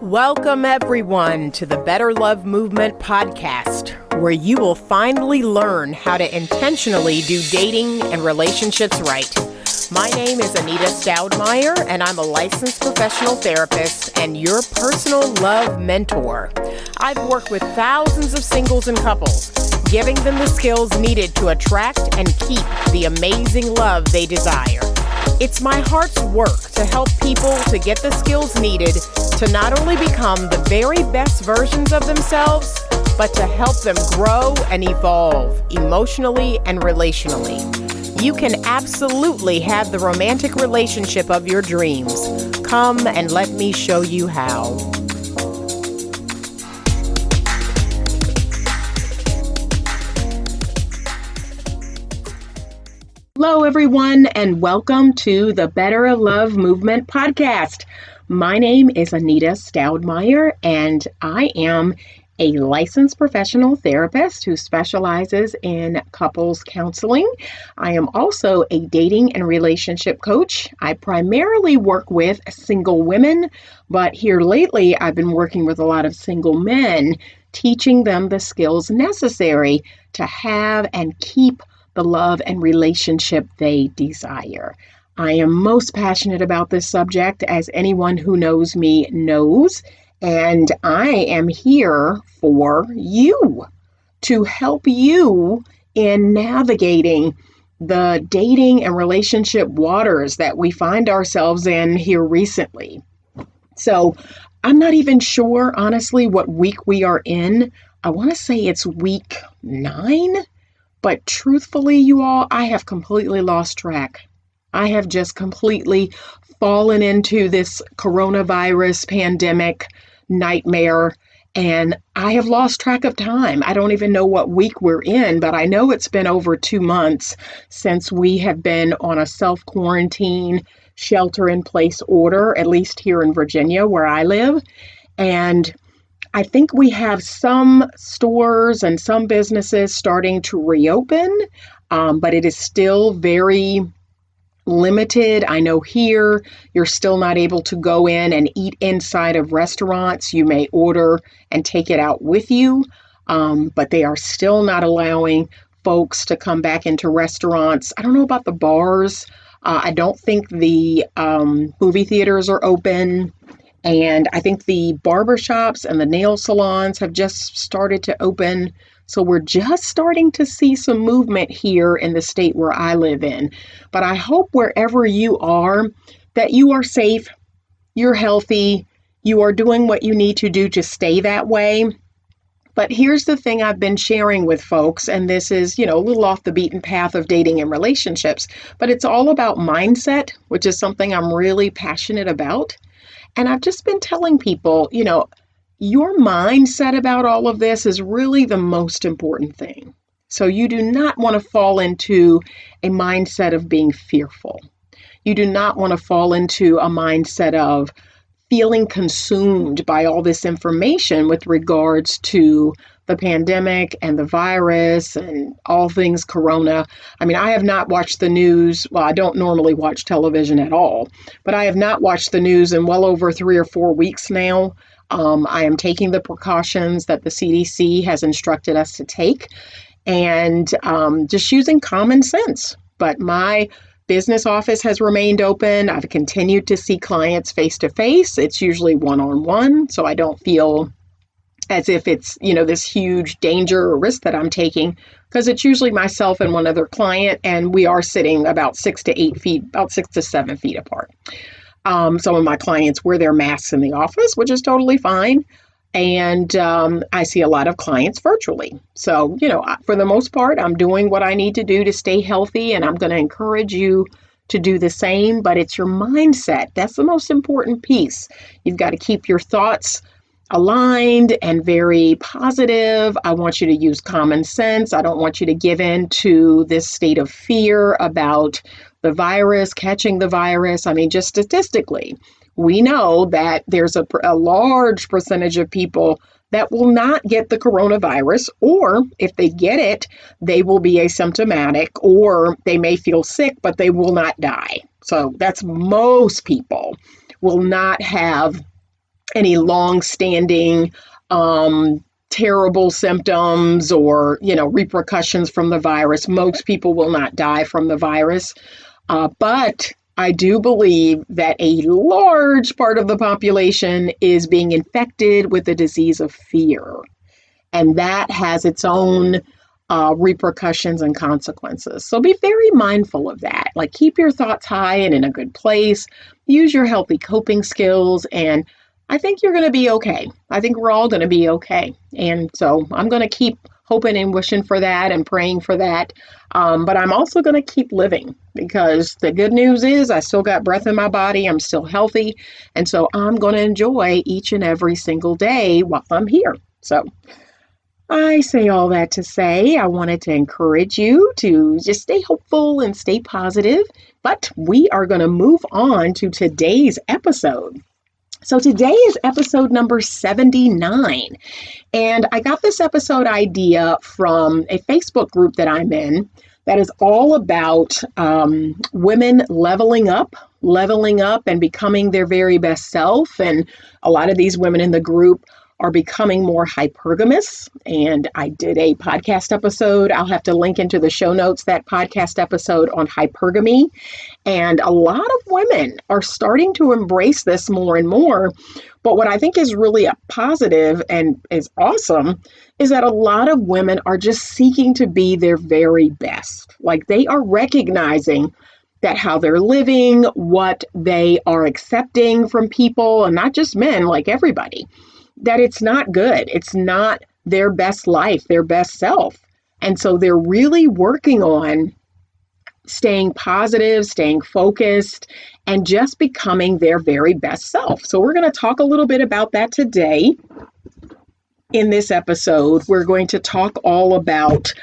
Welcome, everyone, to the Better Love Movement podcast, where you will finally learn how to intentionally do dating and relationships right. My name is Anita Stoudemire, and I'm a licensed professional therapist and your personal love mentor. I've worked with thousands of singles and couples, giving them the skills needed to attract and keep the amazing love they desire. It's my heart's work to help people to get the skills needed to not only become the very best versions of themselves, but to help them grow and evolve emotionally and relationally. You can absolutely have the romantic relationship of your dreams. Come and let me show you how. Hello, everyone, and welcome to the Better Love Movement podcast. My name is Anita Stoudemire, and I am a licensed professional therapist who specializes in couples counseling. I am also a dating and relationship coach. I primarily work with single women, but here lately I've been working with a lot of single men, teaching them the skills necessary to have and keep the love and relationship they desire. I am most passionate about this subject, as anyone who knows me knows, and I am here for you to help you in navigating the dating and relationship waters that we find ourselves in here recently. So I'm not even sure, honestly, what week we are in. I want to say it's week 9. But truthfully, you all, I have completely lost track. I have just completely fallen into this coronavirus pandemic nightmare, and I have lost track of time. I don't even know what week we're in, but I know it's been over 2 months since we have been on a self-quarantine, shelter-in-place order, at least here in Virginia, where I live. And I think we have some stores and some businesses starting to reopen, but it is still very limited. I know here you're still not able to go in and eat inside of restaurants. You may order and take it out with you, but they are still not allowing folks to come back into restaurants. I don't know about the bars. I don't think the movie theaters are open. And I think the barbershops and the nail salons have just started to open. So we're just starting to see some movement here in the state where I live in. But I hope wherever you are, that you are safe, you're healthy, you are doing what you need to do to stay that way. But here's the thing I've been sharing with folks, and this is, a little off the beaten path of dating and relationships, but it's all about mindset, which is something I'm really passionate about. And I've just been telling people, your mindset about all of this is really the most important thing. So you do not want to fall into a mindset of being fearful. You do not want to fall into a mindset of feeling consumed by all this information with regards to the pandemic and the virus and all things corona. I mean, I have not watched the news. Well, I don't normally watch television at all, but I have not watched the news in well over 3 or 4 weeks now. I am taking the precautions that the CDC has instructed us to take and just using common sense. But my business office has remained open. I've continued to see clients face to face. It's usually one-on-one, so I don't feel as if it's, this huge danger or risk that I'm taking, because it's usually myself and one other client, and we are sitting about 6 to 7 feet apart. Some of my clients wear their masks in the office, which is totally fine. And I see a lot of clients virtually. So, for the most part, I'm doing what I need to do to stay healthy, and I'm going to encourage you to do the same, but it's your mindset. That's the most important piece. You've got to keep your thoughts aligned and very positive. I want you to use common sense. I don't want you to give in to this state of fear about the virus, catching the virus. I mean, just statistically, we know that there's a large percentage of people that will not get the coronavirus, or if they get it, they will be asymptomatic, or they may feel sick, but they will not die. So that's most people will not have any long-standing terrible symptoms or, repercussions from the virus. Most people will not die from the virus. But I do believe that a large part of the population is being infected with the disease of fear. And that has its own repercussions and consequences. So be very mindful of that. Like, keep your thoughts high and in a good place. Use your healthy coping skills, and I think you're going to be okay. I think we're all going to be okay. And so I'm going to keep hoping and wishing for that and praying for that. But I'm also going to keep living, because the good news is I still got breath in my body. I'm still healthy. And so I'm going to enjoy each and every single day while I'm here. So I say all that to say I wanted to encourage you to just stay hopeful and stay positive. But we are going to move on to today's episode. So today is episode number 79. And I got this episode idea from a Facebook group that I'm in that is all about women leveling up and becoming their very best self. And a lot of these women in the group are becoming more hypergamous. And I did a podcast episode. I'll have to link into the show notes that podcast episode on hypergamy. And a lot of women are starting to embrace this more and more. But what I think is really a positive and is awesome is that a lot of women are just seeking to be their very best. Like, they are recognizing that how they're living, what they are accepting from people, and not just men, like everybody, that it's not good. It's not their best life, their best self. And so they're really working on staying positive, staying focused, and just becoming their very best self. So we're going to talk a little bit about that today. In this episode, we're going to talk all about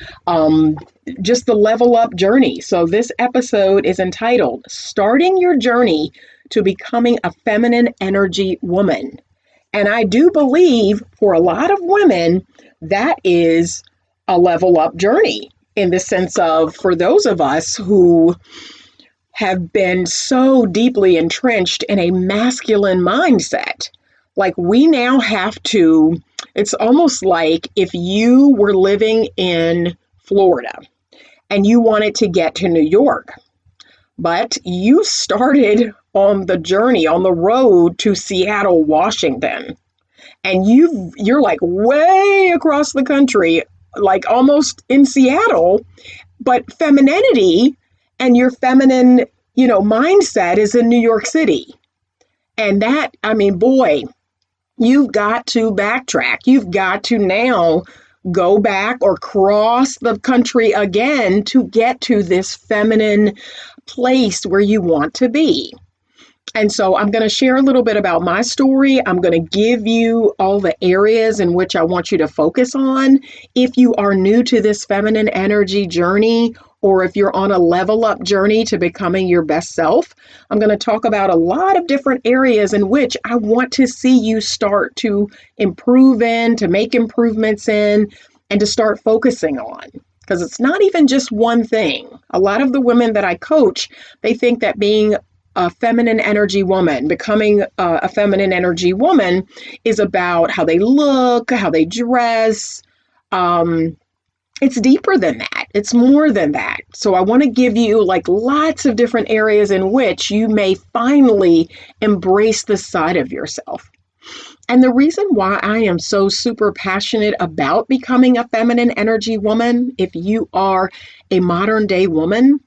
just the level up journey. So this episode is entitled, Starting Your Journey to Becoming a Feminine Energy Woman. And I do believe for a lot of women, that is a level up journey, in the sense of, for those of us who have been so deeply entrenched in a masculine mindset, like, we now have to, it's almost like if you were living in Florida and you wanted to get to New York, but you started on the journey, on the road to Seattle, Washington, and you're like way across the country, like almost in Seattle, but femininity and your feminine, mindset is in New York City. And that, boy, you've got to backtrack. You've got to now go back or cross the country again to get to this feminine place where you want to be. And so I'm going to share a little bit about my story. I'm going to give you all the areas in which I want you to focus on. If you are new to this feminine energy journey, or if you're on a level up journey to becoming your best self, I'm going to talk about a lot of different areas in which I want to see you start to improve in, to make improvements in, and to start focusing on. Because it's not even just one thing. A lot of the women that I coach, they think that being a feminine energy woman, becoming a feminine energy woman, is about how they look, how they dress. It's deeper than that. It's more than that. So I want to give you like lots of different areas in which you may finally embrace this side of yourself. And the reason why I am so super passionate about becoming a feminine energy woman, if you are a modern day woman,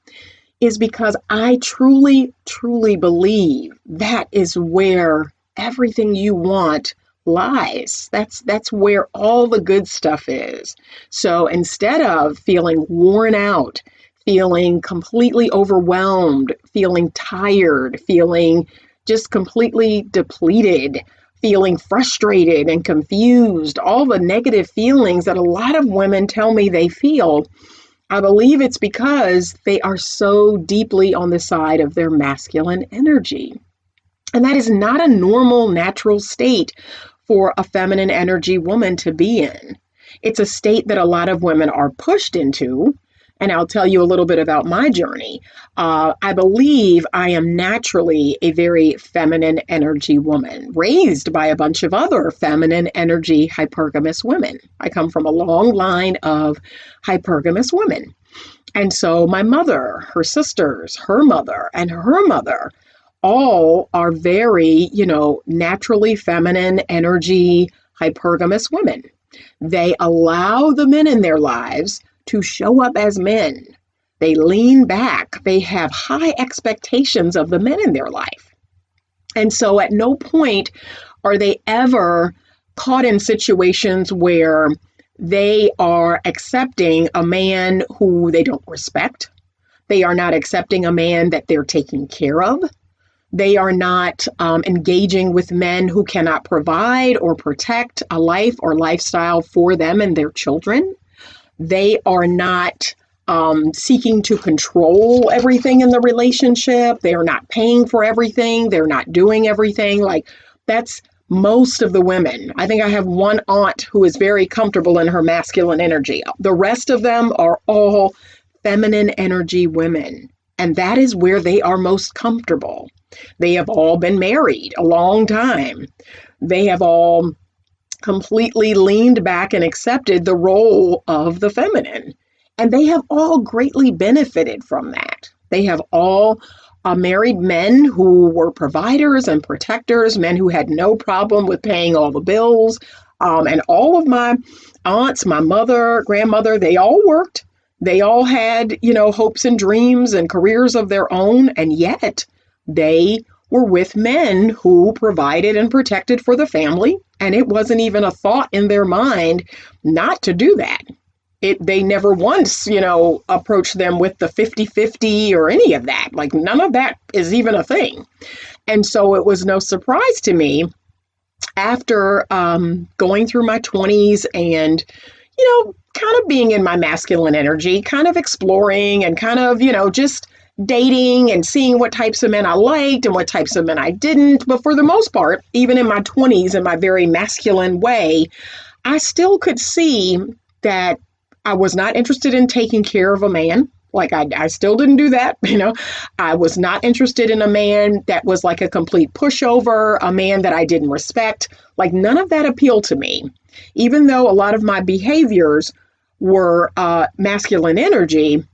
is because I truly, truly believe that is where everything you want lies. That's where all the good stuff is. So instead of feeling worn out, feeling completely overwhelmed, feeling tired, feeling just completely depleted, feeling frustrated and confused, all the negative feelings that a lot of women tell me they feel, I believe it's because they are so deeply on the side of their masculine energy. And that is not a normal, natural state for a feminine energy woman to be in. It's a state that a lot of women are pushed into And I'll tell you a little bit about my journey. I believe I am naturally a very feminine energy woman, raised by a bunch of other feminine energy hypergamous women. I come from a long line of hypergamous women. And so my mother, her sisters, her mother, and her mother all are very, naturally feminine energy hypergamous women. They allow the men in their lives to show up as men. They lean back. They have high expectations of the men in their life. And so at no point are they ever caught in situations where they are accepting a man who they don't respect. They are not accepting a man that they're taking care of. They are not engaging with men who cannot provide or protect a life or lifestyle for them and their children. They are not seeking to control everything in the relationship. They are not paying for everything. They're not doing everything. Like, that's most of the women. I think I have one aunt who is very comfortable in her masculine energy. The rest of them are all feminine energy women. And that is where they are most comfortable. They have all been married a long time. They have all completely leaned back and accepted the role of the feminine. And they have all greatly benefited from that. They have all married men who were providers and protectors, men who had no problem with paying all the bills. And all of my aunts, my mother, grandmother, they all worked. They all had, hopes and dreams and careers of their own. And yet they were with men who provided and protected for the family. And it wasn't even a thought in their mind not to do that. They never once, approached them with the 50-50 or any of that. Like, none of that is even a thing. And so it was no surprise to me after going through my 20s and, kind of being in my masculine energy, kind of exploring and kind of, just dating and seeing what types of men I liked and what types of men I didn't. But for the most part, even in my 20s, in my very masculine way, I still could see that I was not interested in taking care of a man. Like, I still didn't do that. I was not interested in a man that was like a complete pushover, a man that I didn't respect. Like, none of that appealed to me. Even though a lot of my behaviors were masculine energy,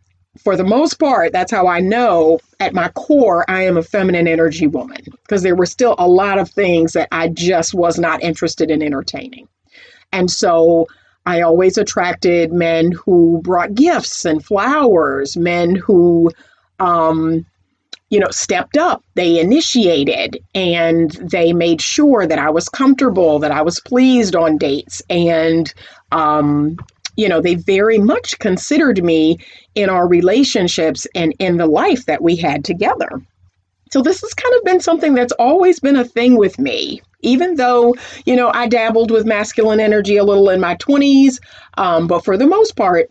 for the most part, that's how I know at my core, I am a feminine energy woman, because there were still a lot of things that I just was not interested in entertaining. And so I always attracted men who brought gifts and flowers, men who, stepped up. They initiated and they made sure that I was comfortable, that I was pleased on dates. And, they very much considered me in our relationships and in the life that we had together. So this has kind of been something that's always been a thing with me, even though, I dabbled with masculine energy a little in my 20s. But for the most part,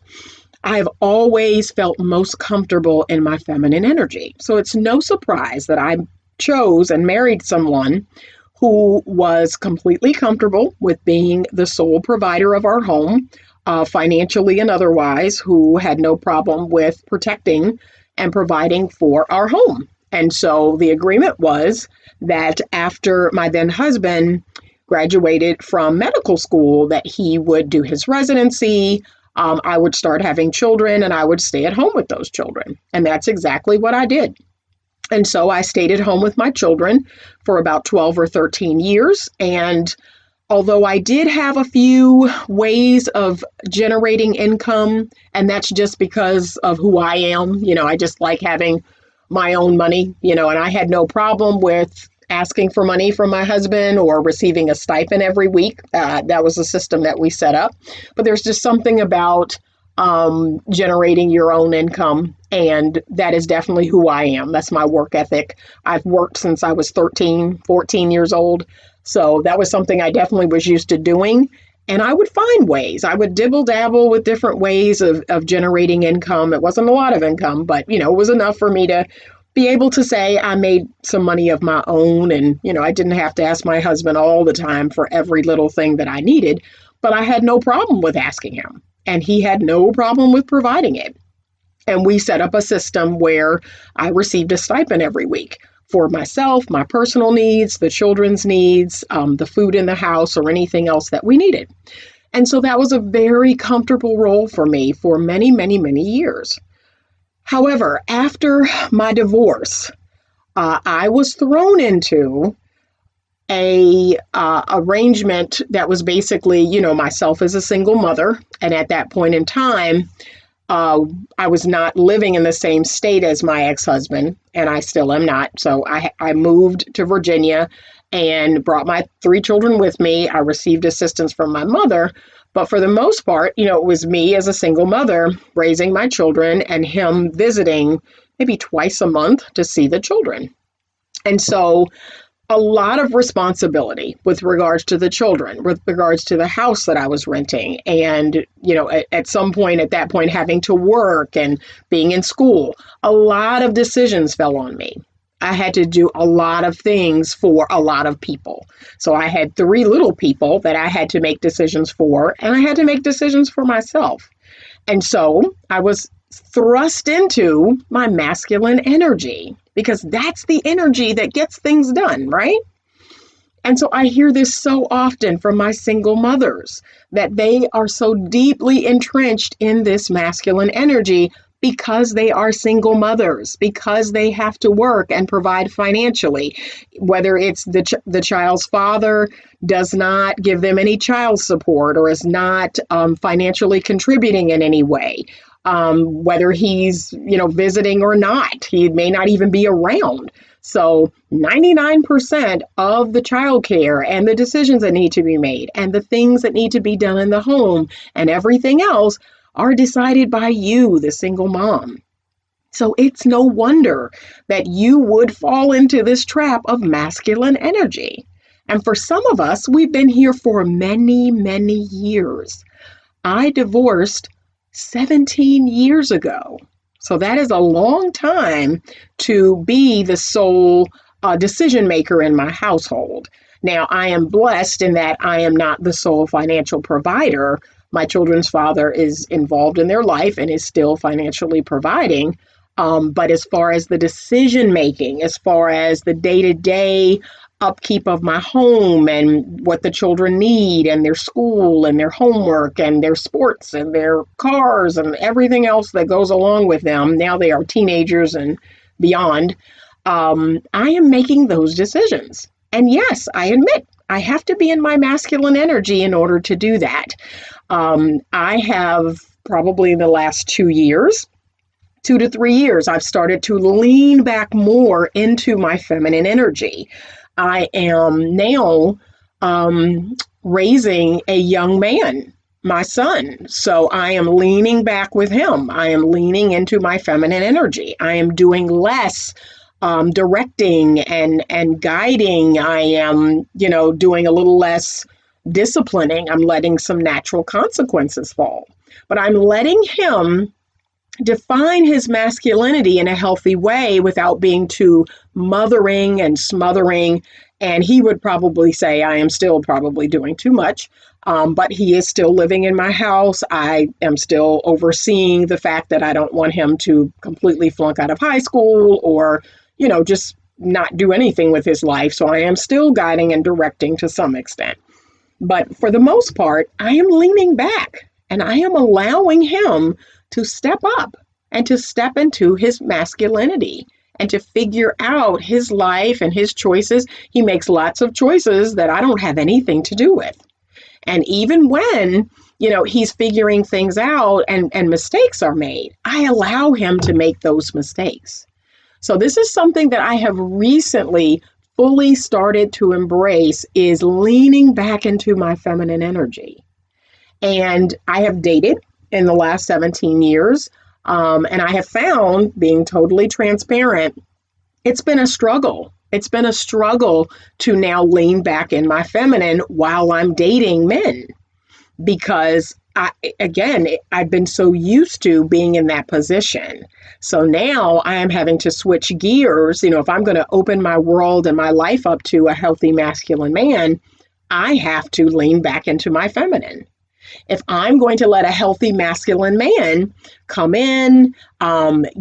I've always felt most comfortable in my feminine energy. So it's no surprise that I chose and married someone who was completely comfortable with being the sole provider of our home, financially and otherwise, who had no problem with protecting and providing for our home. And so the agreement was that after my then husband graduated from medical school, that he would do his residency, I would start having children, and I would stay at home with those children. And that's exactly what I did. And so I stayed at home with my children for about 12 or 13 years. And although I did have a few ways of generating income, and that's just because of who I am, I just like having my own money, and I had no problem with asking for money from my husband or receiving a stipend every week. That was a system that we set up. But there's just something about generating your own income, and that is definitely who I am. That's my work ethic. I've worked since I was 13, 14 years old. So that was something I definitely was used to doing. And I would find ways. I would dibble dabble with different ways of generating income. It wasn't a lot of income, but, it was enough for me to be able to say I made some money of my own. And, I didn't have to ask my husband all the time for every little thing that I needed, but I had no problem with asking him. And he had no problem with providing it. And we set up a system where I received a stipend every week for myself, my personal needs, the children's needs, the food in the house, or anything else that we needed. And so that was a very comfortable role for me for many, many, many years. However, after my divorce, I was thrown into a arrangement that was basically, myself as a single mother. And at that point in time, I was not living in the same state as my ex-husband, and I still am not. So I moved to Virginia and brought my 3 children with me. I received assistance from my mother, but for the most part, it was me as a single mother raising my children and him visiting maybe twice a month to see the children. And so a lot of responsibility with regards to the children, with regards to the house that I was renting. And, at some point, at that point, having to work and being in school, a lot of decisions fell on me. I had to do a lot of things for a lot of people. So I had 3 little people that I had to make decisions for, and I had to make decisions for myself. And so I was thrust into my masculine energy, because that's the energy that gets things done, right? And so I hear this so often from my single mothers, that they are so deeply entrenched in this masculine energy because they are single mothers, because they have to work and provide financially, whether it's the child's father does not give them any child support or is not financially contributing in any way. Whether he's, visiting or not, he may not even be around. So 99% of the childcare and the decisions that need to be made and the things that need to be done in the home and everything else are decided by you, the single mom. So it's no wonder that you would fall into this trap of masculine energy. And for some of us, we've been here for many, many years. I divorced 17 years ago. So that is a long time to be the sole decision maker in my household. Now, I am blessed in that I am not the sole financial provider. My children's father is involved in their life and is still financially providing. But as far as the decision making, as far as the day-to-day upkeep of my home and what the children need and their school and their homework and their sports and their cars and everything else that goes along with them, now they are teenagers and beyond, I am making those decisions. And yes, I admit I have to be in my masculine energy in order to do that. I have probably in the last 2 to 3 years, I've started to lean back more into my feminine energy. I am now raising a young man, my son. So I am leaning back with him. I am leaning into my feminine energy. I am doing less directing and guiding. I am, doing a little less disciplining. I'm letting some natural consequences fall. But I'm letting him define his masculinity in a healthy way without being too mothering and smothering. And he would probably say I am still probably doing too much, but he is still living in my house. I am still overseeing the fact that I don't want him to completely flunk out of high school or, just not do anything with his life. So I am still guiding and directing to some extent. But for the most part, I am leaning back and I am allowing him to step up and to step into his masculinity and to figure out his life and his choices. He makes lots of choices that I don't have anything to do with. And even when, he's figuring things out and mistakes are made, I allow him to make those mistakes. So this is something that I have recently fully started to embrace, is leaning back into my feminine energy. And I have dated in the last 17 years. And I have found, being totally transparent, it's been a struggle. It's been a struggle to now lean back in my feminine while I'm dating men, because I've been so used to being in that position. So now I am having to switch gears. If I'm going to open my world and my life up to a healthy masculine man, I have to lean back into my feminine. If I'm going to let a healthy masculine man come in,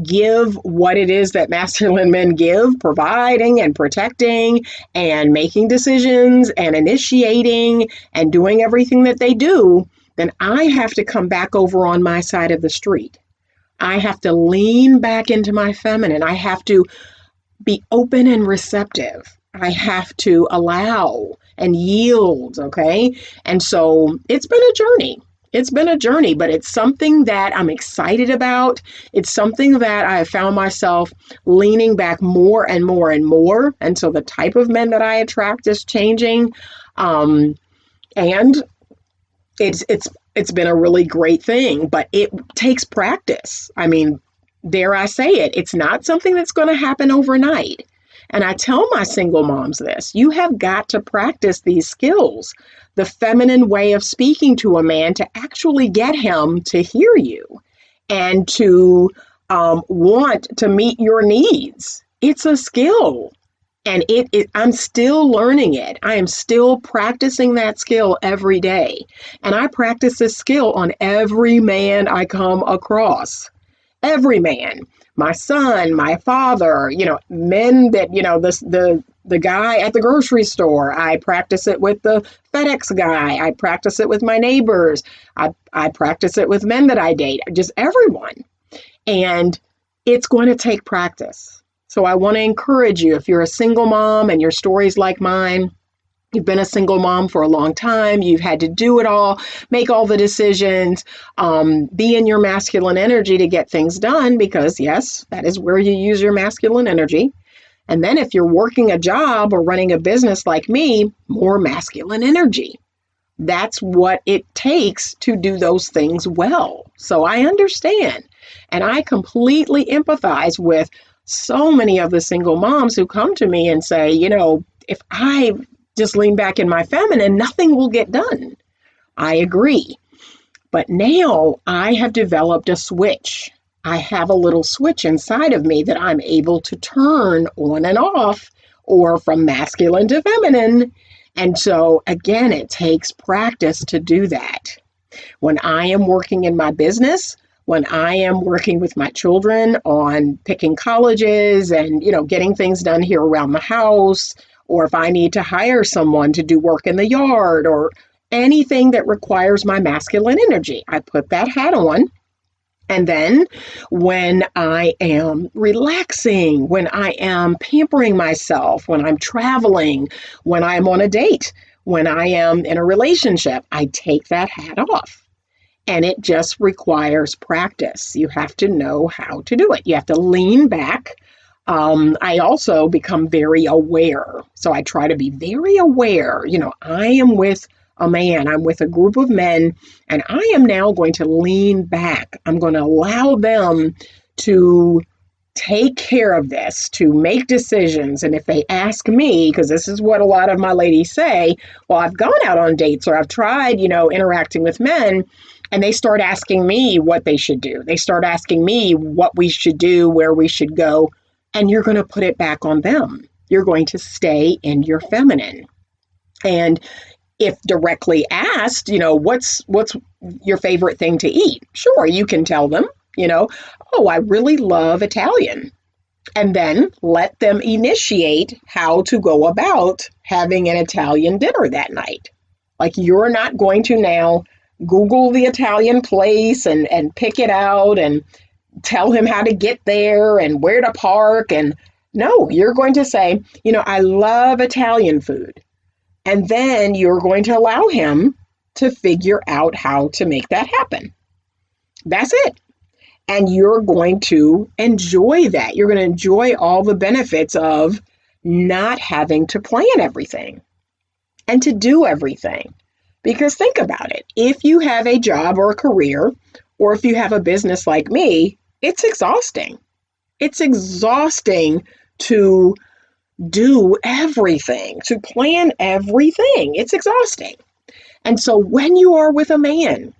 give what it is that masculine men give, providing and protecting and making decisions and initiating and doing everything that they do, then I have to come back over on my side of the street. I have to lean back into my feminine. I have to be open and receptive. I have to allow and yield, okay? And so it's been a journey. It's been a journey, but it's something that I'm excited about. It's something that I have found myself leaning back more and more and more. And so the type of men that I attract is changing. And it's been a really great thing, but it takes practice. I mean, dare I say it, it's not something that's going to happen overnight. And I tell my single moms this, you have got to practice these skills, the feminine way of speaking to a man to actually get him to hear you and to want to meet your needs. It's a skill. And I'm still learning it. I am still practicing that skill every day. And I practice this skill on every man I come across. Every man. My son, my father, men that, the guy at the grocery store. I practice it with the FedEx guy. I practice it with my neighbors. I practice it with men that I date, just everyone. And it's going to take practice. So I want to encourage you, if you're a single mom and your story's like mine, you've been a single mom for a long time, you've had to do it all, make all the decisions, be in your masculine energy to get things done, because yes, that is where you use your masculine energy. And then if you're working a job or running a business like me, more masculine energy. That's what it takes to do those things well. So I understand. And I completely empathize with so many of the single moms who come to me and say, if I just lean back in my feminine, nothing will get done. I agree. But now I have developed a switch. I have a little switch inside of me that I'm able to turn on and off, or from masculine to feminine. And so again, it takes practice to do that. When I am working in my business, when I am working with my children on picking colleges and, getting things done here around the house, or if I need to hire someone to do work in the yard or anything that requires my masculine energy, I put that hat on. And then when I am relaxing, when I am pampering myself, when I'm traveling, when I'm on a date, when I am in a relationship, I take that hat off. And it just requires practice. You have to know how to do it. You have to lean back. I also become very aware. So I try to be very aware. I am with a man, I'm with a group of men, and I am now going to lean back. I'm going to allow them to take care of this, to make decisions. And if they ask me, because this is what a lot of my ladies say, well, I've gone out on dates or I've tried, interacting with men, and they start asking me what they should do. They start asking me what we should do, where we should go, and you're going to put it back on them. You're going to stay in your feminine. And if directly asked, what's your favorite thing to eat? Sure, you can tell them, oh, I really love Italian. And then let them initiate how to go about having an Italian dinner that night. Like, you're not going to now Google the Italian place and pick it out and tell him how to get there and where to park. And no, you're going to say, I love Italian food. And then you're going to allow him to figure out how to make that happen. That's it. And you're going to enjoy that. You're going to enjoy all the benefits of not having to plan everything and to do everything. Because think about it. If you have a job or a career, or if you have a business like me, it's exhausting. It's exhausting to do everything, to plan everything. It's exhausting. And so when you are with a man,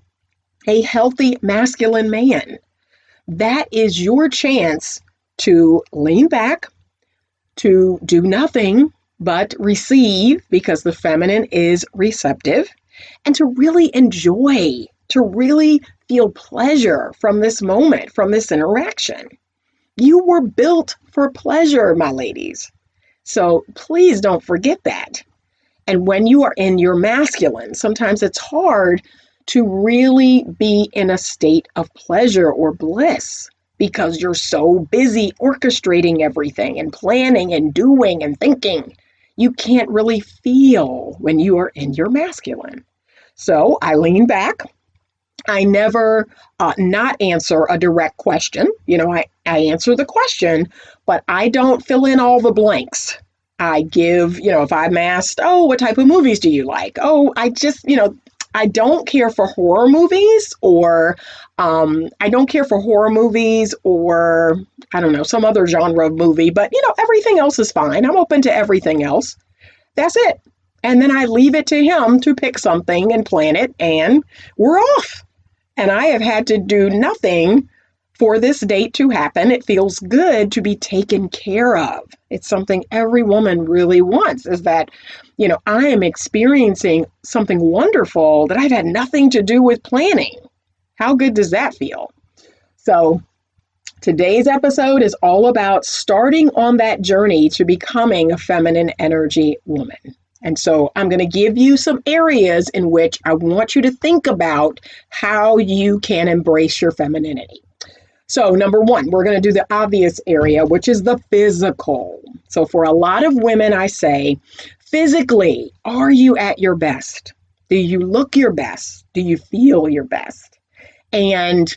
a healthy masculine man, that is your chance to lean back, to do nothing but receive, because the feminine is receptive, and to really enjoy, to really feel pleasure from this moment, from this interaction. You were built for pleasure, my ladies. So please don't forget that. And when you are in your masculine, sometimes it's hard to really be in a state of pleasure or bliss because you're so busy orchestrating everything and planning and doing and thinking. You can't really feel when you are in your masculine. So I lean back. I never not answer a direct question. I answer the question, but I don't fill in all the blanks. I give, if I'm asked, oh, what type of movies do you like? Oh, I just, I don't care for horror movies or I don't care for horror movies or I don't know, some other genre of movie, but everything else is fine. I'm open to everything else. That's it. And then I leave it to him to pick something and plan it and we're off. And I have had to do nothing for this date to happen. It feels good to be taken care of. It's something every woman really wants is that, I am experiencing something wonderful that I've had nothing to do with planning. How good does that feel? So today's episode is all about starting on that journey to becoming a feminine energy woman. And so I'm going to give you some areas in which I want you to think about how you can embrace your femininity. So number one, we're going to do the obvious area, which is the physical. So for a lot of women, I say, physically, are you at your best? Do you look your best? Do you feel your best? And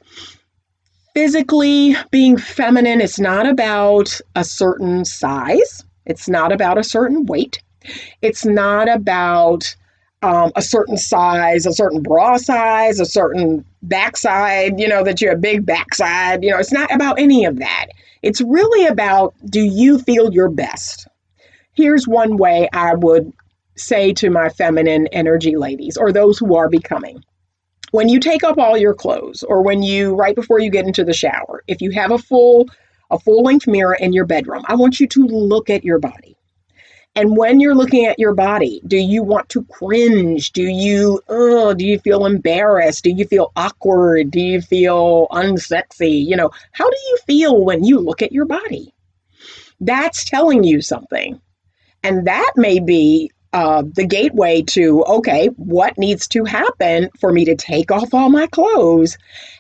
physically being feminine, it's not about a certain size. It's not about a certain weight. It's not about a certain size, a certain bra size, a certain backside, that you have big backside. It's not about any of that. It's really about, do you feel your best? Here's one way I would say to my feminine energy ladies, or those who are becoming. When you take off all your clothes, or right before you get into the shower, if you have a full-length mirror in your bedroom, I want you to look at your body. And when you're looking at your body, do you want to cringe? Do you feel embarrassed? Do you feel awkward? Do you feel unsexy? How do you feel when you look at your body? That's telling you something. And that may be the gateway to, okay, what needs to happen for me to take off all my clothes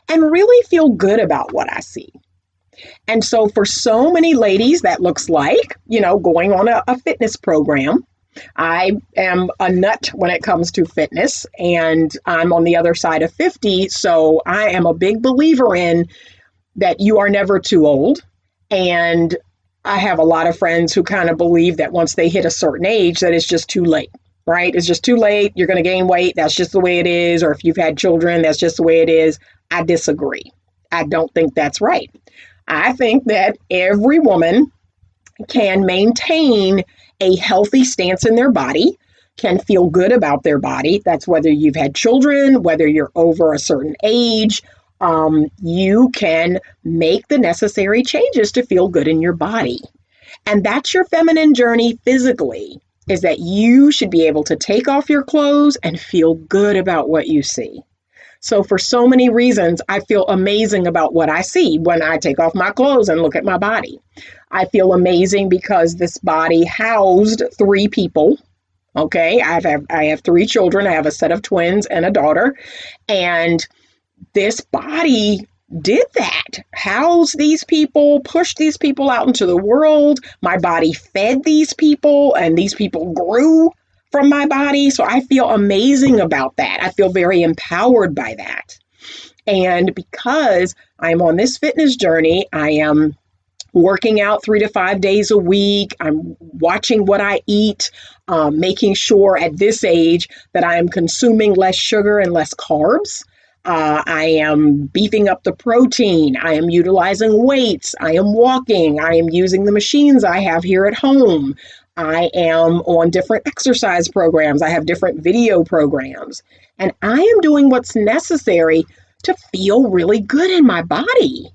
and really feel good about what I see? And so for so many ladies, that looks like, going on a fitness program. I am a nut when it comes to fitness, and I'm on the other side of 50. So I am a big believer in that you are never too old. And I have a lot of friends who kind of believe that once they hit a certain age, that it's just too late, right? It's just too late. You're going to gain weight. That's just the way it is. Or if you've had children, that's just the way it is. I disagree. I don't think that's right. I think that every woman can maintain a healthy stance in their body, can feel good about their body. That's whether you've had children, whether you're over a certain age, you can make the necessary changes to feel good in your body. And that's your feminine journey physically, is that you should be able to take off your clothes and feel good about what you see. So for so many reasons, I feel amazing about what I see when I take off my clothes and look at my body. I feel amazing because this body housed 3 people. Okay, I have 3 children. I have a set of twins and a daughter. And this body did that. House these people, push these people out into the world. My body fed these people, and these people grew from my body. So I feel amazing about that. I feel very empowered by that. And because I'm on this fitness journey, I am working out 3 to 5 days a week. I'm watching what I eat, making sure at this age that I am consuming less sugar and less carbs. I am beefing up the protein. I am utilizing weights. I am walking. I am using the machines I have here at home. I am on different exercise programs. I have different video programs. And I am doing what's necessary to feel really good in my body.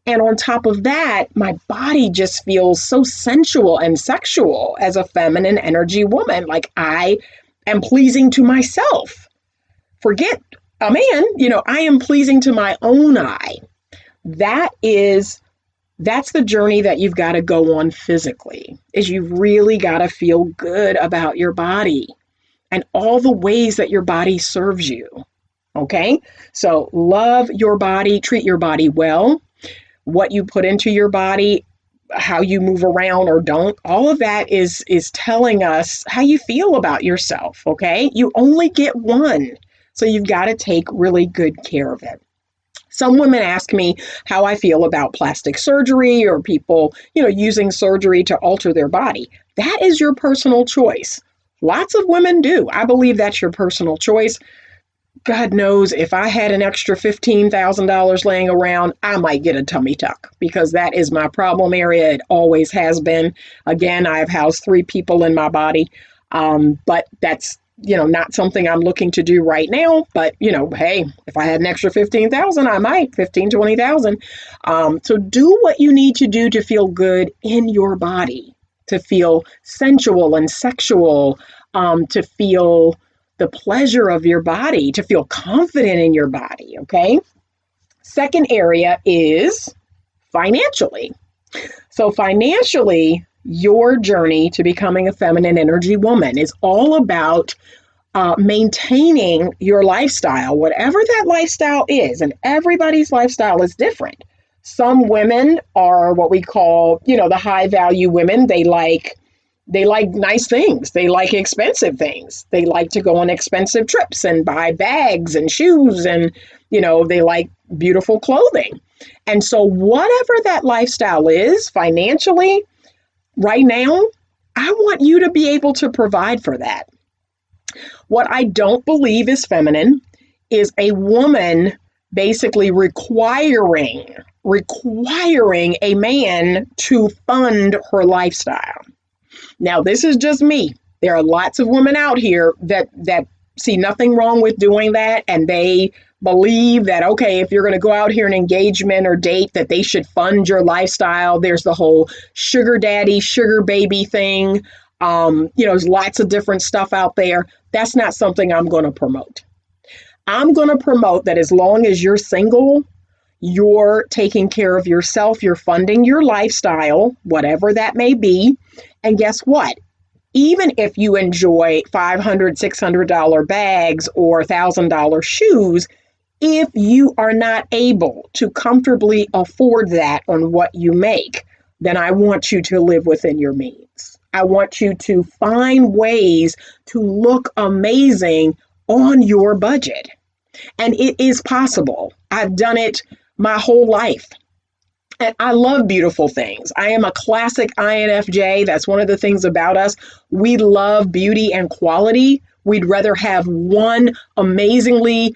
And on top of that, my body just feels so sensual and sexual as a feminine energy woman. Like I am pleasing to myself. forget a man, I am pleasing to my own eye. That's the journey that you've got to go on physically, is you've really got to feel good about your body and all the ways that your body serves you. Okay? So love your body, treat your body well. What you put into your body, how you move around or don't, all of that is telling us how you feel about yourself. Okay? You only get one. So you've got to take really good care of it. Some women ask me how I feel about plastic surgery or people, using surgery to alter their body. That is your personal choice. Lots of women do. I believe that's your personal choice. God knows if I had an extra $15,000 laying around, I might get a tummy tuck, because that is my problem area. It always has been. Again, I have housed 3 people in my body, but that's not something I'm looking to do right now. But, hey, if I had an extra 15,000, I might, 15, 20,000. So do what you need to do to feel good in your body, to feel sensual and sexual, to feel the pleasure of your body, to feel confident in your body. Okay. Second area is financially. So financially, your journey to becoming a feminine energy woman is all about maintaining your lifestyle, whatever that lifestyle is. And everybody's lifestyle is different. Some women are what we call, the high value women. They like nice things. They like expensive things. They like to go on expensive trips and buy bags and shoes, and, they like beautiful clothing. And so whatever that lifestyle is financially, right now, I want you to be able to provide for that. What I don't believe is feminine is a woman basically requiring a man to fund her lifestyle. Now, this is just me. There are lots of women out here that see nothing wrong with doing that, and they believe that, okay, if you're going to go out here and engagement or date, that they should fund your lifestyle. There's the whole sugar daddy, sugar baby thing. There's lots of different stuff out there. That's not something I'm going to promote. I'm going to promote that as long as you're single, you're taking care of yourself, you're funding your lifestyle, whatever that may be. And guess what? Even if you enjoy $500, $600 bags or $1,000 shoes, if you are not able to comfortably afford that on what you make, then I want you to live within your means. I want you to find ways to look amazing on your budget. And it is possible. I've done it my whole life. And I love beautiful things. I am a classic INFJ. That's one of the things about us. We love beauty and quality. We'd rather have one amazingly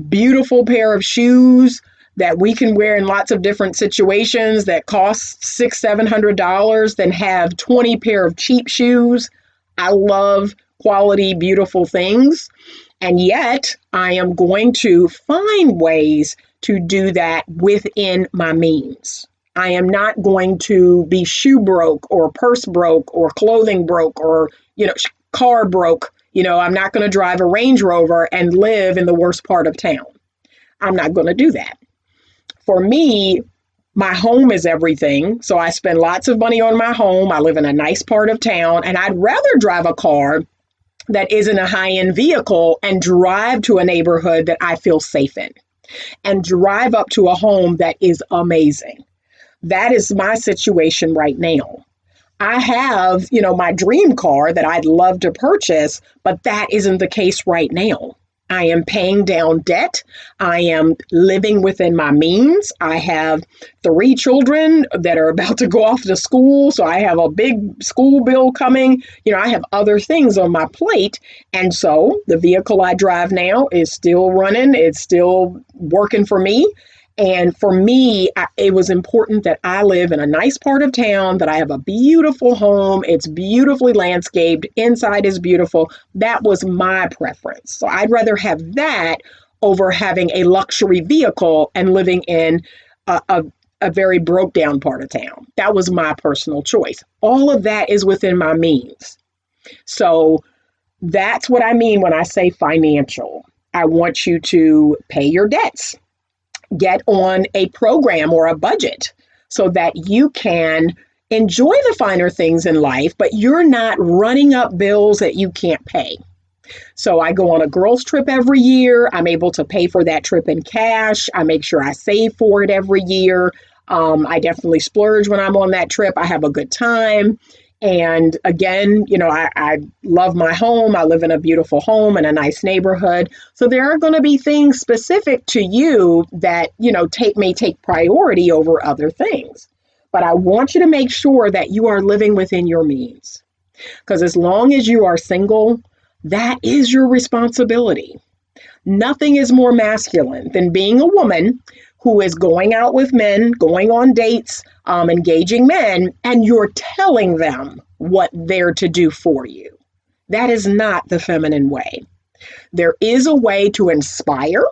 beautiful pair of shoes that we can wear in lots of different situations that cost $600-$700 than have 20 pair of cheap shoes. I love quality, beautiful things. And yet I am going to find ways to do that within my means. I am not going to be shoe broke or purse broke or clothing broke or, car broke. I'm not going to drive a Range Rover and live in the worst part of town. I'm not going to do that. For me, my home is everything. So I spend lots of money on my home. I live in a nice part of town, and I'd rather drive a car that isn't a high-end vehicle and drive to a neighborhood that I feel safe in and drive up to a home that is amazing. That is my situation right now. I have, my dream car that I'd love to purchase, but that isn't the case right now. I am paying down debt. I am living within my means. I have 3 children that are about to go off to school. So I have a big school bill coming. I have other things on my plate. And so the vehicle I drive now is still running. It's still working for me. And for me, it was important that I live in a nice part of town, that I have a beautiful home. It's beautifully landscaped. Inside is beautiful. That was my preference. So I'd rather have that over having a luxury vehicle and living in a very broke down part of town. That was my personal choice. All of that is within my means. So that's what I mean when I say financial. I want you to pay your debts, get on a program or a budget so that you can enjoy the finer things in life, but you're not running up bills that you can't pay. So I go on a girls' trip every year. I'm able to pay for that trip in cash. I make sure I save for it every year. I definitely splurge when I'm on that trip. I have a good time. And again, I love my home. I live in a beautiful home in a nice neighborhood. So there are going to be things specific to you that, may take priority over other things. But I want you to make sure that you are living within your means. Because as long as you are single, that is your responsibility. Nothing is more masculine than being a woman who is going out with men, going on dates, engaging men, and you're telling them what they're to do for you. That is not the feminine way. There is a way to inspire.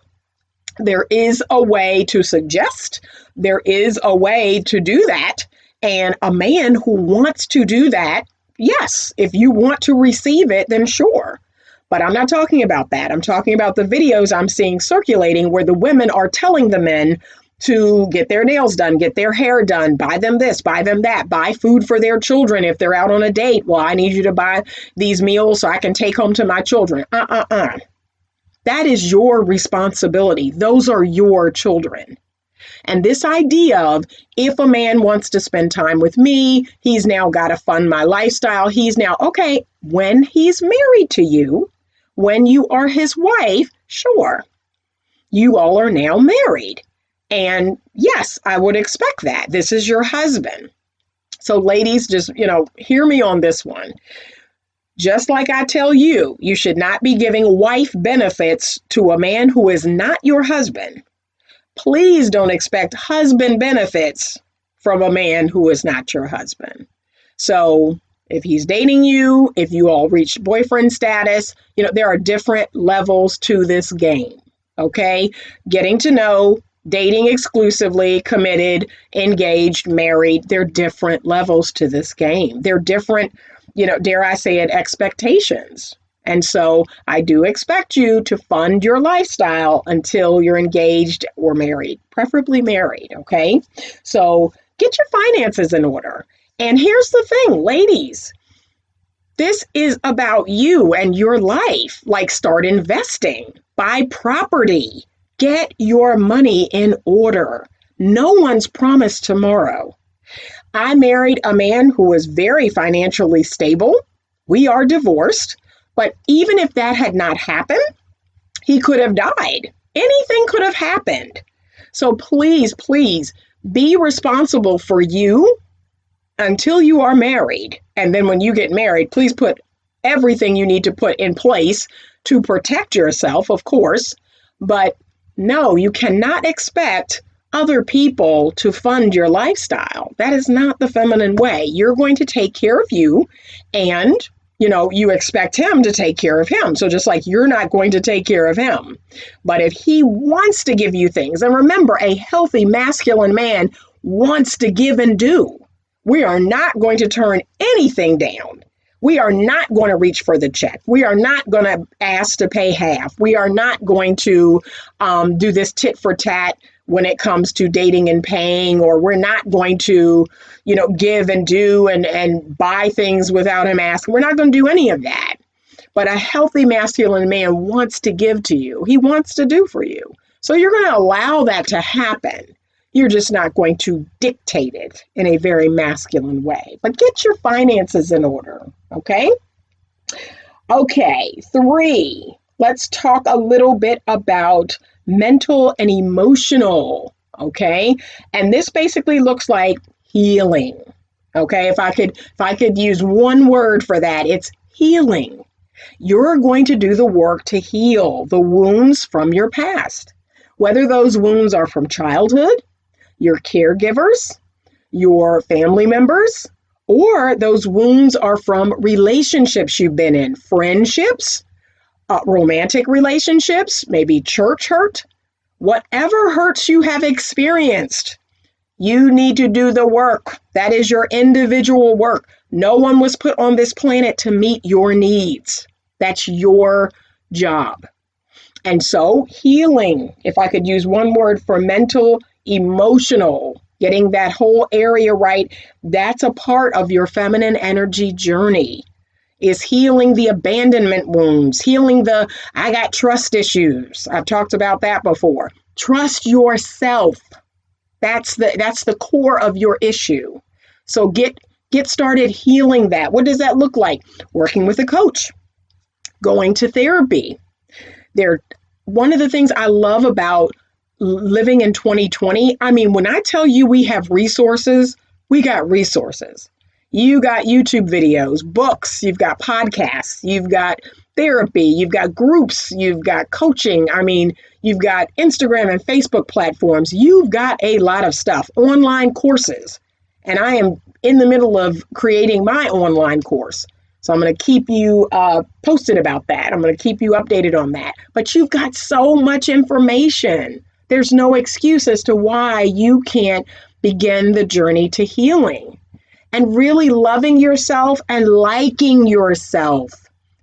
There is a way to suggest. There is a way to do that. And a man who wants to do that, yes, if you want to receive it, then sure. But I'm not talking about that. I'm talking about the videos I'm seeing circulating where the women are telling the men to get their nails done, get their hair done, buy them this, buy them that, buy food for their children if they're out on a date. Well, I need you to buy these meals so I can take home to my children. That is your responsibility. Those are your children. And this idea of if a man wants to spend time with me, he's now got to fund my lifestyle. He's now, okay, when he's married to you, when you are his wife, sure, you all are now married. And yes, I would expect that. This is your husband. So ladies, just, hear me on this one. Just like I tell you, you should not be giving wife benefits to a man who is not your husband. Please don't expect husband benefits from a man who is not your husband. So if he's dating you, if you all reach boyfriend status, there are different levels to this game, okay? Getting to know, dating exclusively, committed, engaged, married, there are different levels to this game. They're different, dare I say it, expectations. And so I do expect you to fund your lifestyle until you're engaged or married, preferably married, okay? So get your finances in order. And here's the thing, ladies, this is about you and your life. Like, start investing, buy property, get your money in order. No one's promised tomorrow. I married a man who was very financially stable. We are divorced. But even if that had not happened, he could have died. Anything could have happened. So please, please be responsible for you until you are married. And then when you get married, please put everything you need to put in place to protect yourself, of course. But no, you cannot expect other people to fund your lifestyle. That is not the feminine way. You're going to take care of you, and you expect him to take care of him. So just like you're not going to take care of him. But if he wants to give you things, and remember, a healthy masculine man wants to give and do. We are not going to turn anything down. We are not going to reach for the check. We are not going to ask to pay half. We are not going to do this tit for tat when it comes to dating and paying, or we're not going to, give and do and buy things without him asking. We're not going to do any of that. But a healthy masculine man wants to give to you. He wants to do for you. So you're going to allow that to happen. You're just not going to dictate it in a very masculine way. But get your finances in order, okay? Okay, 3, let's talk a little bit about mental and emotional, okay? And this basically looks like healing, okay? If I could use one word for that, it's healing. You're going to do the work to heal the wounds from your past, whether those wounds are from childhood, your caregivers, your family members, or those wounds are from relationships you've been in, friendships, romantic relationships, maybe church hurt, whatever hurts you have experienced, you need to do the work. That is your individual work. No one was put on this planet to meet your needs. That's your job. And so healing, if I could use one word for mental, emotional, getting that whole area right, that's a part of your feminine energy journey, is healing the abandonment wounds, healing the, I got trust issues. I've talked about that before. Trust yourself. That's the core of your issue. So get started healing that. What does that look like? Working with a coach, going to therapy. One of the things I love about living in 2020, I mean, when I tell you we have resources, we got resources. You got YouTube videos, books, you've got podcasts, you've got therapy, you've got groups, you've got coaching. I mean, you've got Instagram and Facebook platforms. You've got a lot of stuff, online courses. And I am in the middle of creating my online course. So I'm going to keep you posted about that. I'm going to keep you updated on that. But you've got so much information. There's no excuse as to why you can't begin the journey to healing and really loving yourself and liking yourself.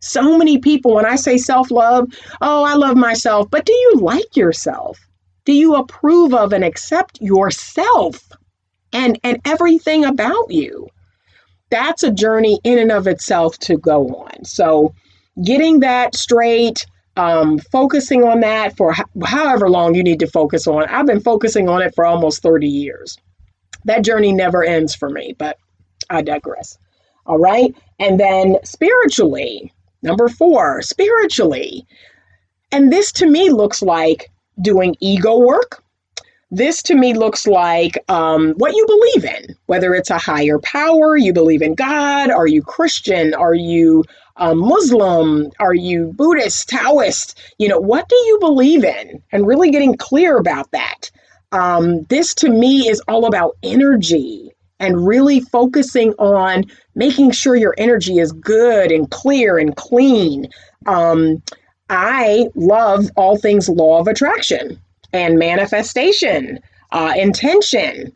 So many people, when I say self-love, oh, I love myself. But do you like yourself? Do you approve of and accept yourself and everything about you? That's a journey in and of itself to go on. So getting that straight, focusing on that for however long you need to focus on. I've been focusing on it for almost 30 years. That journey never ends for me, but I digress. All right. And then spiritually, number 4, spiritually. And this to me looks like doing ego work. This to me looks like what you believe in, whether it's a higher power, you believe in God, are you Christian, are you Muslim, are you Buddhist, Taoist, what do you believe in? And really getting clear about that. This to me is all about energy and really focusing on making sure your energy is good and clear and clean. I love all things law of attraction and manifestation, intention,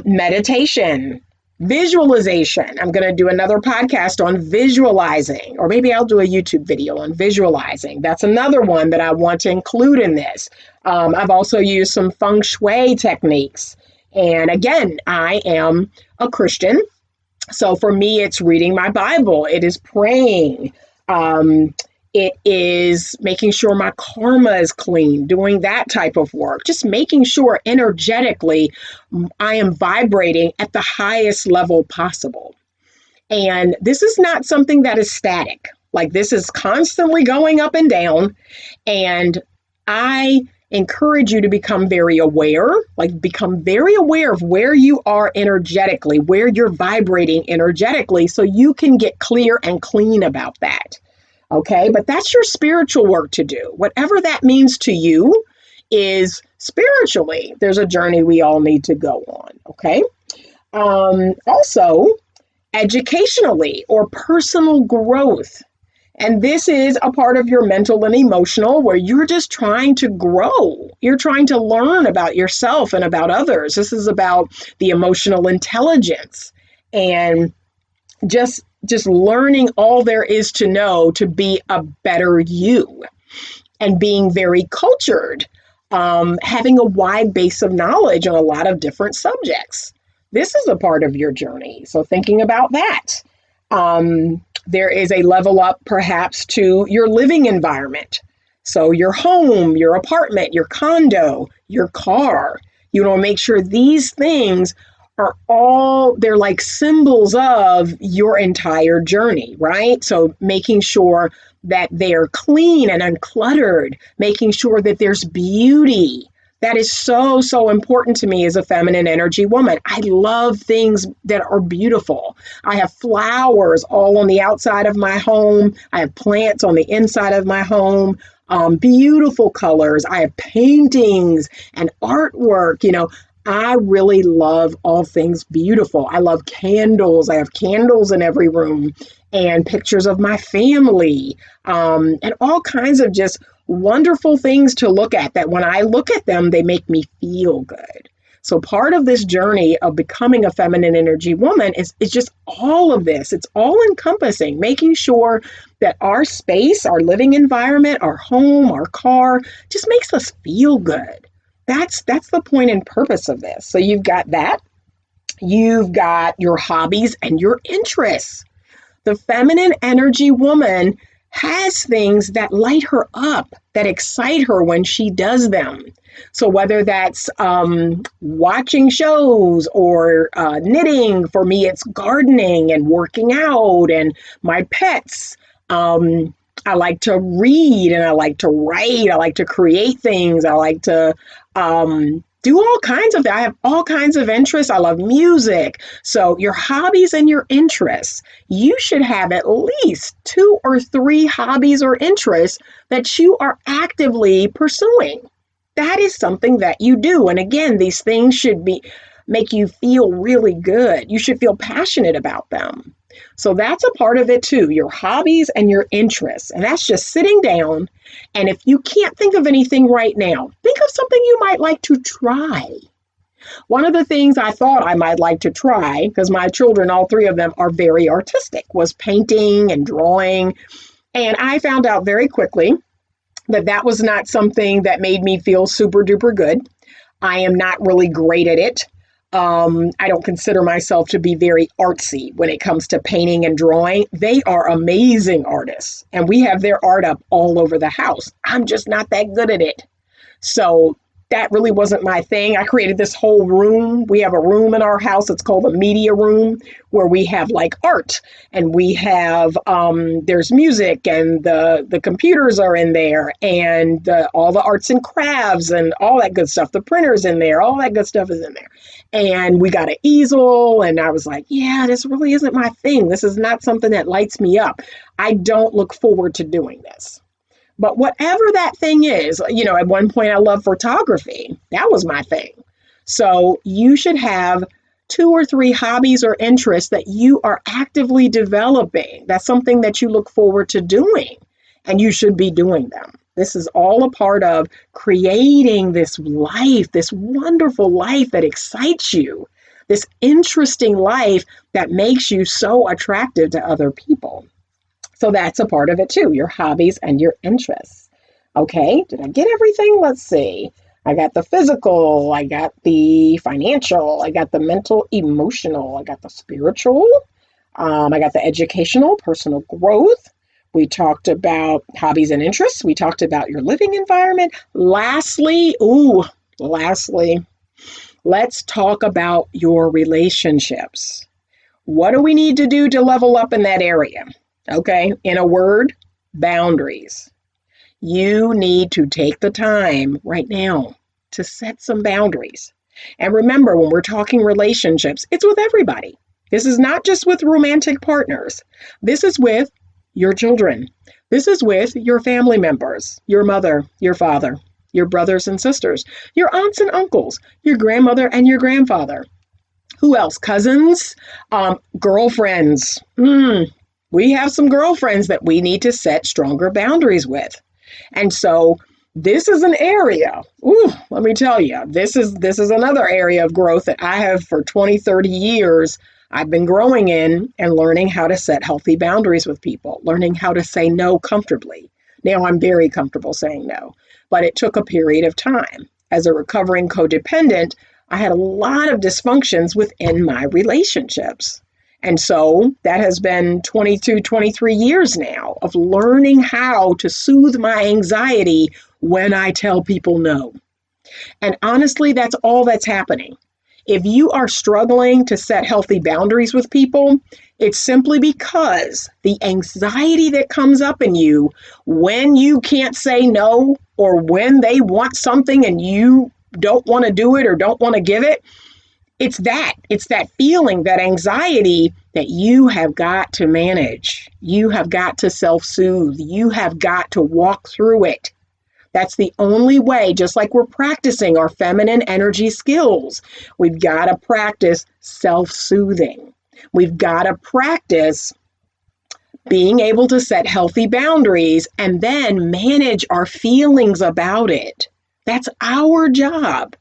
meditation, visualization. I'm going to do another podcast on visualizing, or maybe I'll do a YouTube video on visualizing. That's another one that I want to include in this. I've also used some feng shui techniques. And again, I am a Christian. So for me, it's reading my Bible. It is praying. It is making sure my karma is clean, doing that type of work, just making sure energetically I am vibrating at the highest level possible. And this is not something that is static. Like, this is constantly going up and down. And I encourage you to become very aware of where you are energetically, where you're vibrating energetically, so you can get clear and clean about that. Okay, but that's your spiritual work to do. Whatever that means to you is spiritually, there's a journey we all need to go on. Okay. Also, educationally or personal growth. And this is a part of your mental and emotional, where you're just trying to grow. You're trying to learn about yourself and about others. This is about the emotional intelligence and just learning all there is to know to be a better you, and being very cultured, having a wide base of knowledge on a lot of different subjects. This is a part of your journey. So thinking about that. There is a level up perhaps to your living environment. So your home, your apartment, your condo, your car, you want to make sure these things are they're like symbols of your entire journey, right? So making sure that they are clean and uncluttered, making sure that there's beauty. That is so, so important to me as a feminine energy woman. I love things that are beautiful. I have flowers all on the outside of my home. I have plants on the inside of my home, beautiful colors. I have paintings and artwork, I really love all things beautiful. I love candles. I have candles in every room, and pictures of my family, and all kinds of just wonderful things to look at, that when I look at them, they make me feel good. So part of this journey of becoming a feminine energy woman is just all of this. It's all encompassing, making sure that our space, our living environment, our home, our car just makes us feel good. That's the point and purpose of this. So you've got that. You've got your hobbies and your interests. The feminine energy woman has things that light her up, that excite her when she does them. So whether that's watching shows or knitting, for me, it's gardening and working out and my pets. I like to read and I like to write. I like to create things. I like to do all kinds of things. I have all kinds of interests. I love music. So your hobbies and your interests, you should have at least 2 or 3 hobbies or interests that you are actively pursuing. That is something that you do. And again, these things should make you feel really good. You should feel passionate about them. So that's a part of it too, your hobbies and your interests. And that's just sitting down. And if you can't think of anything right now, think of something you might like to try. One of the things I thought I might like to try, because my children, all 3 of them, are very artistic, was painting and drawing. And I found out very quickly that was not something that made me feel super duper good. I am not really great at it. I don't consider myself to be very artsy when it comes to painting and drawing. They are amazing artists, and we have their art up all over the house. I'm just not that good at it. So that really wasn't my thing. I created this whole room. We have a room in our house. It's called the media room, where we have like art, and we have, there's music, and the computers are in there, and all the arts and crafts and all that good stuff. The printer's in there. All that good stuff is in there. And we got an easel, and I was like, yeah, this really isn't my thing. This is not something that lights me up. I don't look forward to doing this. But whatever that thing is, at one point I loved photography. That was my thing. So you should have 2 or 3 hobbies or interests that you are actively developing. That's something that you look forward to doing, and you should be doing them. This is all a part of creating this life, this wonderful life that excites you, this interesting life that makes you so attractive to other people. So that's a part of it too, your hobbies and your interests. Okay, did I get everything? Let's see. I got the physical, I got the financial, I got the mental, emotional, I got the spiritual, I got the educational, personal growth. We talked about hobbies and interests. We talked about your living environment. Lastly, let's talk about your relationships. What do we need to do to level up in that area? Okay, in a word, boundaries. You need to take the time right now to set some boundaries. And remember, when we're talking relationships, it's with everybody. This is not just with romantic partners. This is with your children. This is with your family members, your mother, your father, your brothers and sisters, your aunts and uncles, your grandmother and your grandfather. Who else? Cousins, girlfriends. We have some girlfriends that we need to set stronger boundaries with. And so this is an area, let me tell you, this is another area of growth that I have for 20, 30 years. I've been growing in and learning how to set healthy boundaries with people, learning how to say no comfortably. Now I'm very comfortable saying no, but it took a period of time. As a recovering codependent, I had a lot of dysfunctions within my relationships. And so that has been 22, 23 years now of learning how to soothe my anxiety when I tell people no. And honestly, that's all that's happening. If you are struggling to set healthy boundaries with people, it's simply because the anxiety that comes up in you when you can't say no, or when they want something and you don't want to do it or don't want to give it, it's that feeling, that anxiety that you have got to manage. You have got to self-soothe. You have got to walk through it. That's the only way, just like we're practicing our feminine energy skills. We've got to practice self-soothing. We've got to practice being able to set healthy boundaries and then manage our feelings about it. That's our job.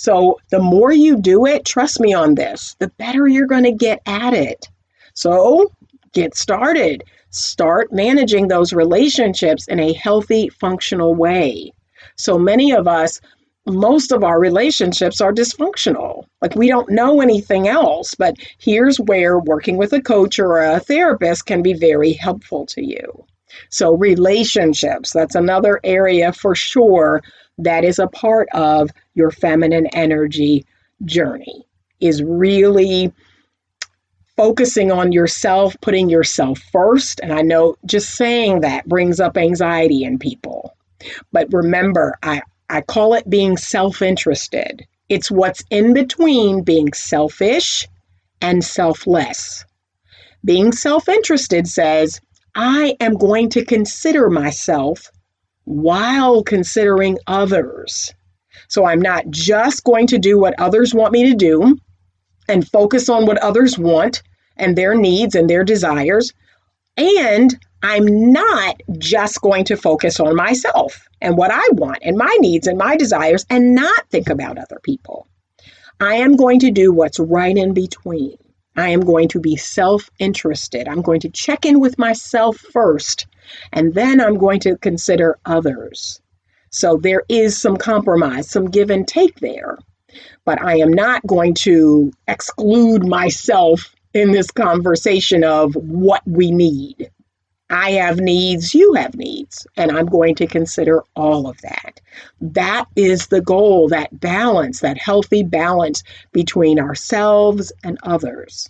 So the more you do it, trust me on this, the better you're going to get at it. So get started. Start managing those relationships in a healthy, functional way. So many of us, most of our relationships are dysfunctional. Like we don't know anything else, but here's where working with a coach or a therapist can be very helpful to you. So relationships, that's another area for sure that is a part of your feminine energy journey, is really focusing on yourself, putting yourself first. And I know just saying that brings up anxiety in people. But remember, I call it being self-interested. It's what's in between being selfish and selfless. Being self-interested says, I am going to consider myself while considering others. So I'm not just going to do what others want me to do and focus on what others want and their needs and their desires. And I'm not just going to focus on myself and what I want and my needs and my desires and not think about other people. I am going to do what's right in between. I am going to be self-interested. I'm going to check in with myself first, and then I'm going to consider others. So there is some compromise, some give and take there. But I am not going to exclude myself in this conversation of what we need. I have needs, you have needs, and I'm going to consider all of that. That is the goal, that balance, that healthy balance between ourselves and others.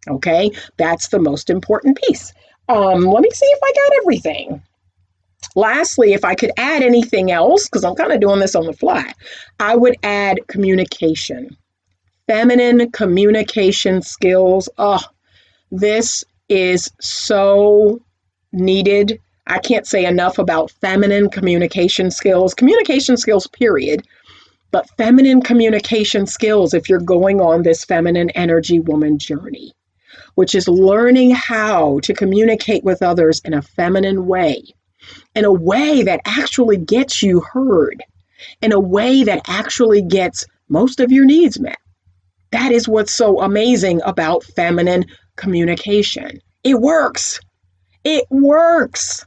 Okay, that's the most important piece. Let me see if I got everything. Lastly, if I could add anything else, because I'm kind of doing this on the fly, I would add communication. Feminine communication skills. Oh, this is so needed. I can't say enough about feminine communication skills, period. But feminine communication skills, if you're going on this feminine energy woman journey, which is learning how to communicate with others in a feminine way, in a way that actually gets you heard, in a way that actually gets most of your needs met. That is what's so amazing about feminine communication. It works. It works.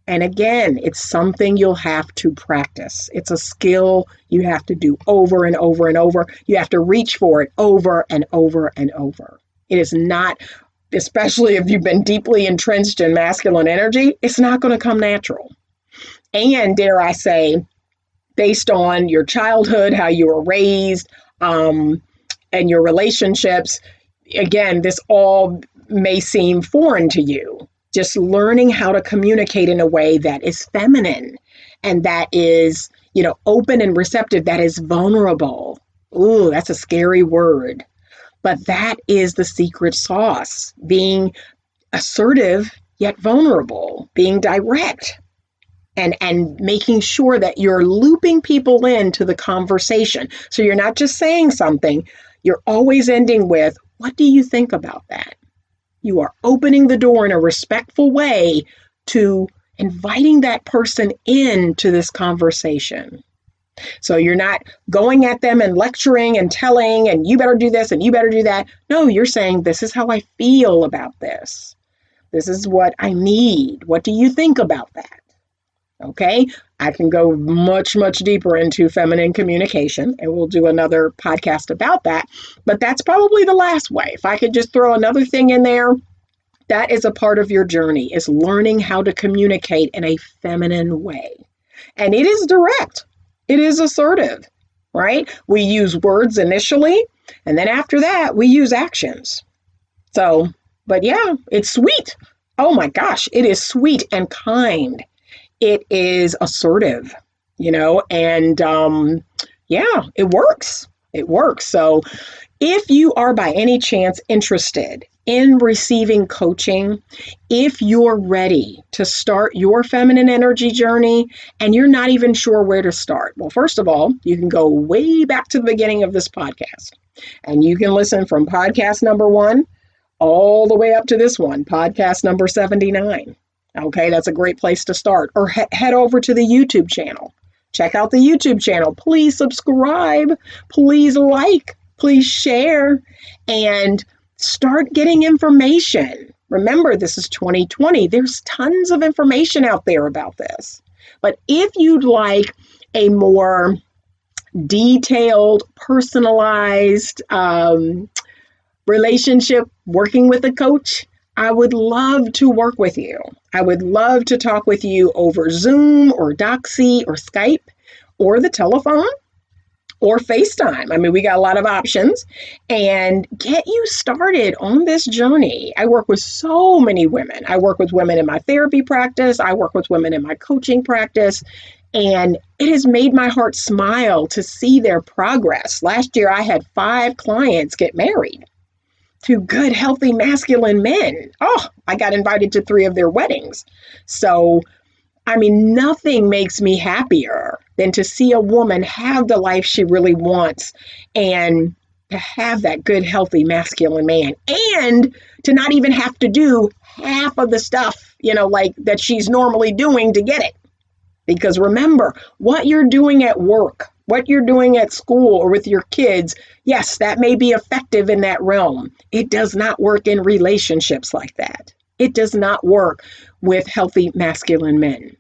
And again, it's something you'll have to practice. It's a skill you have to do over and over and over. You have to reach for it over and over and over. It is not, especially if you've been deeply entrenched in masculine energy, it's not going to come natural. And dare I say, based on your childhood, how you were raised, and your relationships, again, this all may seem foreign to you. Just learning how to communicate in a way that is feminine and that is, open and receptive, that is vulnerable. Ooh, that's a scary word. But that is the secret sauce, being assertive yet vulnerable, being direct, and making sure that you're looping people into the conversation. So you're not just saying something, you're always ending with, what do you think about that? You are opening the door in a respectful way to inviting that person into this conversation. So you're not going at them and lecturing and telling, and you better do this and you better do that. No, you're saying, this is how I feel about this. This is what I need. What do you think about that? Okay, I can go much, much deeper into feminine communication, and we'll do another podcast about that. But that's probably the last way. If I could just throw another thing in there, that is a part of your journey, is learning how to communicate in a feminine way. And it is direct. It is assertive, right? We use words initially, and then after that, we use actions. So, but yeah, it's sweet. Oh my gosh, it is sweet and kind. It is assertive, and yeah, it works. It works. So if you are by any chance interested in receiving coaching, if you're ready to start your feminine energy journey and you're not even sure where to start, well, first of all, you can go way back to the beginning of this podcast and you can listen from podcast number 1 all the way up to this one, podcast number 79. Okay, that's a great place to start. Or head over to the YouTube channel. Check out the YouTube channel. Please subscribe. Please like. Please share. And start getting information. Remember, this is 2020. There's tons of information out there about this. But if you'd like a more detailed, personalized relationship working with a coach, I would love to work with you. I would love to talk with you over Zoom or Doxy or Skype or the telephone or FaceTime. I mean, we got a lot of options, and get you started on this journey. I work with so many women. I work with women in my therapy practice. I work with women in my coaching practice, and it has made my heart smile to see their progress. Last year, I had 5 clients get married to good, healthy, masculine men. Oh, I got invited to 3 of their weddings. So, I mean, nothing makes me happier than to see a woman have the life she really wants and to have that good, healthy, masculine man, and to not even have to do half of the stuff, like that she's normally doing to get it. Because remember, what you're doing at work, what you're doing at school or with your kids, yes, that may be effective in that realm. It does not work in relationships like that. It does not work with healthy masculine men.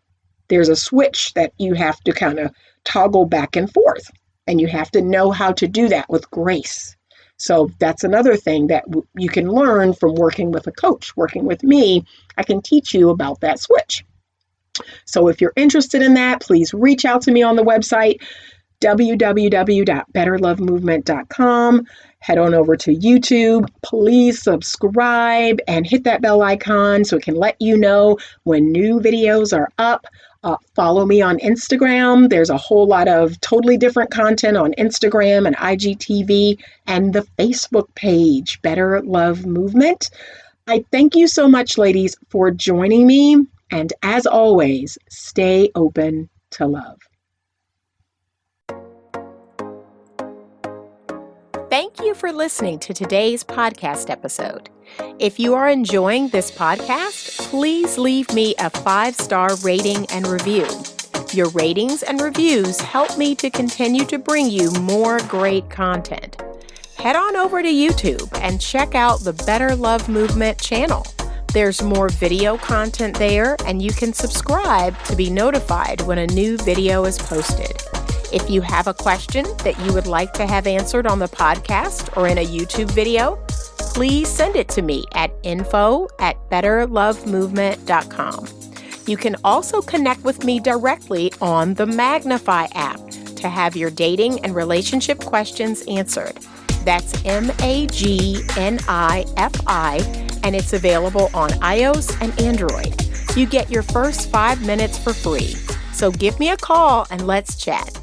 There's a switch that you have to kind of toggle back and forth, and you have to know how to do that with grace. So that's another thing that you can learn from working with a coach. Working with me, I can teach you about that switch. So if you're interested in that, please reach out to me on the website, www.betterlovemovement.com. Head on over to YouTube. Please subscribe and hit that bell icon so it can let you know when new videos are up. Follow me on Instagram. There's a whole lot of totally different content on Instagram and IGTV and the Facebook page, Better Love Movement. I thank you so much, ladies, for joining me. And as always, stay open to love. Thank you for listening to today's podcast episode. If you are enjoying this podcast, please leave me a 5-star rating and review. Your ratings and reviews help me to continue to bring you more great content. Head on over to YouTube and check out the Better Love Movement channel. There's more video content there, and you can subscribe to be notified when a new video is posted. If you have a question that you would like to have answered on the podcast or in a YouTube video, please send it to me at info@betterlovemovement.com. You can also connect with me directly on the Magnify app to have your dating and relationship questions answered. That's MAGNIFI, and it's available on iOS and Android. You get your first 5 minutes for free. So give me a call and let's chat.